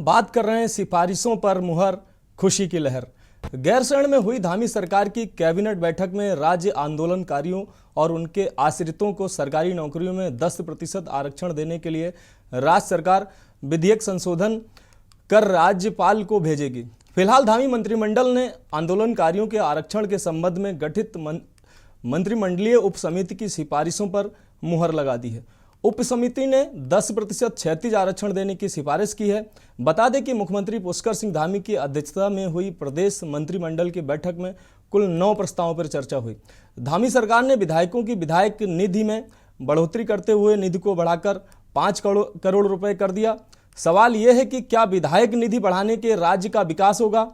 बात कर रहे हैं सिफारिशों पर मुहर, खुशी की लहर। गैरसैंण में हुई धामी सरकार की कैबिनेट बैठक में राज्य आंदोलनकारियों और उनके आश्रितों को सरकारी नौकरियों में 10% आरक्षण देने के लिए राज्य सरकार विधेयक संशोधन कर राज्यपाल को भेजेगी। फिलहाल धामी मंत्रिमंडल ने आंदोलनकारियों के आरक्षण के संबंध में गठित मंत्रिमंडलीय उप समिति की सिफारिशों पर मुहर लगा दी है। उप समिति ने 10% क्षैतिज आरक्षण देने की सिफारिश की है। बता दें कि मुख्यमंत्री पुष्कर सिंह धामी की अध्यक्षता में हुई प्रदेश मंत्रिमंडल की बैठक में कुल 9 प्रस्तावों पर चर्चा हुई। धामी सरकार ने विधायकों की विधायक निधि में बढ़ोतरी करते हुए निधि को बढ़ाकर 5 करोड़ रुपए कर दिया। सवाल यह है कि क्या विधायक निधि बढ़ाने के राज्य का विकास होगा?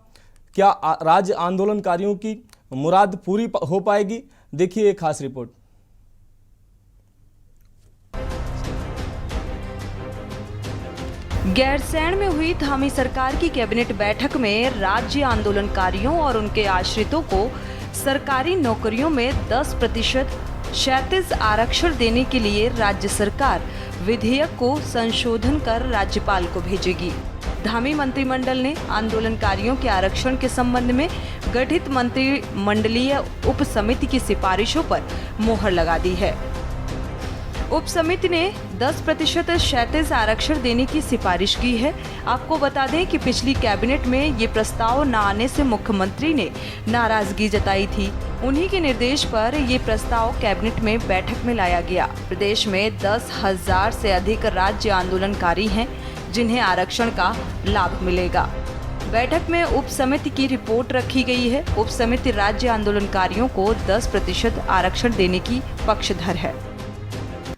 क्या राज्य आंदोलनकारियों की मुराद पूरी हो पाएगी? देखिए एक खास रिपोर्ट। गैरसैंण में हुई धामी सरकार की कैबिनेट बैठक में राज्य आंदोलनकारियों और उनके आश्रितों को सरकारी नौकरियों में 10% क्षैतिज आरक्षण देने के लिए राज्य सरकार विधेयक को संशोधन कर राज्यपाल को भेजेगी। धामी मंत्रिमंडल ने आंदोलनकारियों के आरक्षण के संबंध में गठित मंत्रिमंडलीय उप समिति की सिफारिशों पर मुहर लगा दी है। उप समिति ने 10% क्षैतिज आरक्षण देने की सिफारिश की है। आपको बता दें कि पिछली कैबिनेट में ये प्रस्ताव न आने से मुख्यमंत्री ने नाराजगी जताई थी। उन्हीं के निर्देश पर ये प्रस्ताव कैबिनेट में बैठक में लाया गया। प्रदेश में 10,000 से अधिक राज्य आंदोलनकारी हैं जिन्हें आरक्षण का लाभ मिलेगा। बैठक में उप समिति की रिपोर्ट रखी गई है। उप समिति राज्य आंदोलनकारियों को 10% आरक्षण देने की पक्षधर है।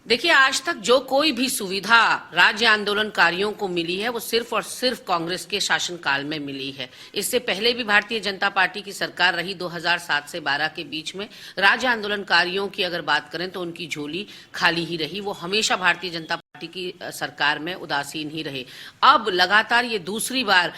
देखिए, आज तक जो कोई भी सुविधा राज्य आंदोलनकारियों को मिली है वो सिर्फ और सिर्फ कांग्रेस के शासनकाल में मिली है। इससे पहले भी भारतीय जनता पार्टी की सरकार रही 2007 से 12 के बीच में राज्य आंदोलनकारियों की अगर बात करें तो उनकी झोली खाली ही रही। वो हमेशा भारतीय जनता पार्टी की सरकार में उदासीन ही रहे। अब लगातार ये दूसरी बार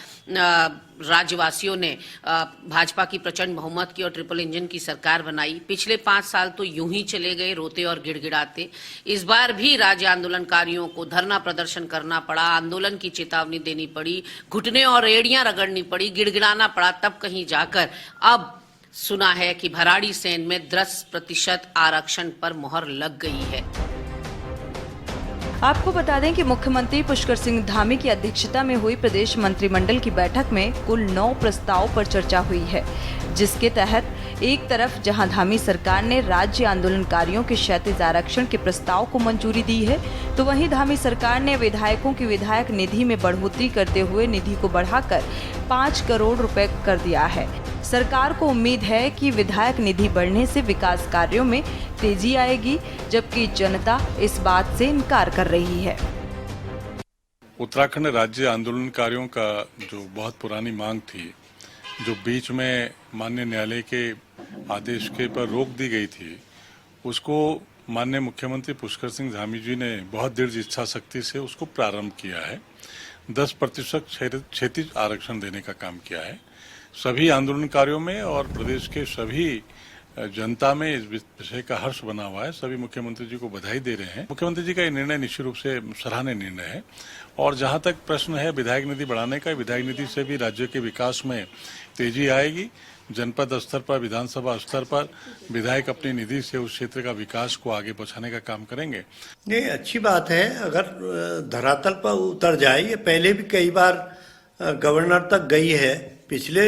राज्यवासियों ने भाजपा की प्रचंड बहुमत की और ट्रिपल इंजन की सरकार बनाई। पिछले 5 साल तो यूं ही चले गए रोते और गिड़गिड़ाते। इस बार भी राज्य आंदोलनकारियों को धरना प्रदर्शन करना पड़ा, आंदोलन की चेतावनी देनी पड़ी, घुटने और एड़ियां रगड़नी पड़ी, गिड़गिड़ाना पड़ा, तब कहीं जाकर अब सुना है कि भराड़ी सेन में 10% आरक्षण पर मुहर लग गई है। आपको बता दें कि मुख्यमंत्री पुष्कर सिंह धामी की अध्यक्षता में हुई प्रदेश मंत्रिमंडल की बैठक में कुल 9 प्रस्ताव पर चर्चा हुई है, जिसके तहत एक तरफ जहां धामी सरकार ने राज्य आंदोलनकारियों के क्षैतिज आरक्षण के प्रस्ताव को मंजूरी दी है, तो वहीं धामी सरकार ने विधायकों की विधायक निधि में बढ़ोतरी करते हुए निधि को बढ़ाकर 5 करोड़ रुपए कर दिया है। सरकार को उम्मीद है कि विधायक निधि बढ़ने से विकास कार्यों में तेजी आएगी, जबकि जनता इस बात से इनकार कर रही है। उत्तराखंड राज्य आंदोलनकारियों का जो बहुत पुरानी मांग थी, जो बीच में माननीय न्यायालय के आदेश के पर रोक दी गई थी, उसको माननीय मुख्यमंत्री पुष्कर सिंह धामी जी ने बहुत दृढ़ इच्छा शक्ति से उसको प्रारंभ किया है। 10% क्षैतिज आरक्षण देने का काम किया है। सभी आंदोलनकारियों में और प्रदेश के सभी जनता में इस विषय का हर्ष बना हुआ है। सभी मुख्यमंत्री जी को बधाई दे रहे हैं। मुख्यमंत्री जी का ये निर्णय निश्चित रूप से सराहनीय निर्णय है। और जहां तक प्रश्न है विधायक निधि बढ़ाने का, विधायक निधि से भी राज्य के विकास में तेजी आएगी। जनपद स्तर पर, विधानसभा स्तर पर विधायक अपनी निधि से उस क्षेत्र का विकास को आगे बढ़ाने का काम करेंगे। नहीं, अच्छी बात है अगर धरातल पर उतर जाए। ये पहले भी कई बार गवर्नर तक गई है। पिछले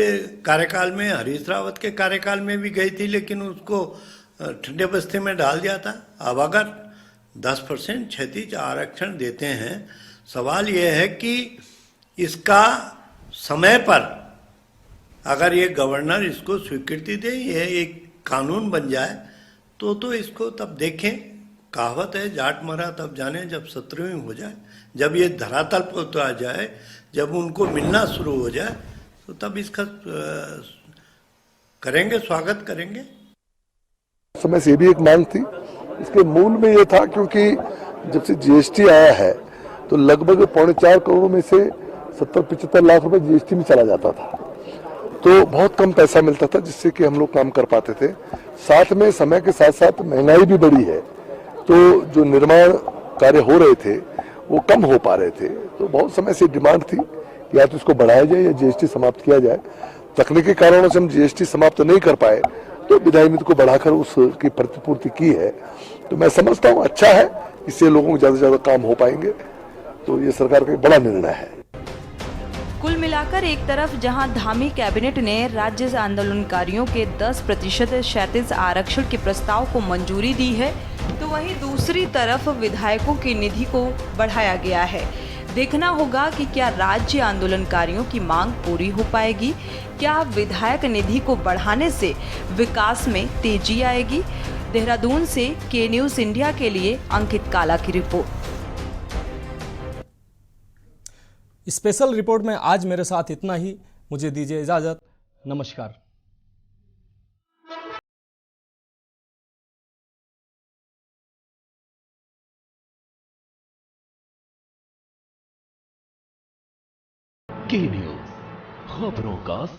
कार्यकाल में हरीश रावत के कार्यकाल में भी गई थी, लेकिन उसको ठंडे बस्ते में डाल दिया था। अब अगर 10% क्षैतिज आरक्षण देते हैं, सवाल यह है कि इसका समय पर अगर ये गवर्नर इसको स्वीकृति दे, ये एक कानून बन जाए तो इसको तब देखें। कहावत है, जाट मरा तब जाने जब शत्रुएं हो जाए। जब ये धरातल पर उतर जाए, जब उनको मिलना शुरू हो जाए, तो तब इसका करेंगे, स्वागत करेंगे। समय से भी एक मांग थी। इसके मूल में ये था क्योंकि जब से जीएसटी आया है तो लगभग 4.25 करोड़ में से 70-75 लाख रुपए जीएसटी में चला जाता था। तो बहुत कम पैसा मिलता था जिससे कि हम लोग काम कर पाते थे। साथ में समय के साथ साथ महंगाई भी बढ़ी है, तो जो निर्माण कार्य हो रहे थे वो कम हो पा रहे थे। तो बहुत समय से डिमांड थी या तो इसको बढ़ाया जाए या जीएसटी समाप्त किया जाए। तकनीकी कारणों से हम जीएसटी समाप्त नहीं कर पाए तो विधायी नीति को बढ़ाकर उसकी प्रतिपूर्ति की है। तो मैं समझता हूँ अच्छा है, इससे लोगों को ज्यादा से ज्यादा काम हो पाएंगे। तो ये सरकार का एक बड़ा निर्णय है। कुल मिलाकर एक तरफ जहां धामी कैबिनेट ने राज्य आंदोलनकारियों के 10% क्षैतिज आरक्षण के प्रस्ताव को मंजूरी दी है, तो वहीं दूसरी तरफ विधायकों की निधि को बढ़ाया गया है। देखना होगा कि क्या राज्य आंदोलनकारियों की मांग पूरी हो पाएगी, क्या विधायक निधि को बढ़ाने से विकास में तेजी आएगी। देहरादून से के न्यूज़ इंडिया के लिए अंकित काला की रिपोर्ट। स्पेशल रिपोर्ट में आज मेरे साथ इतना ही। मुझे दीजिए इजाजत। नमस्कार। के न्यूज़ खबरों का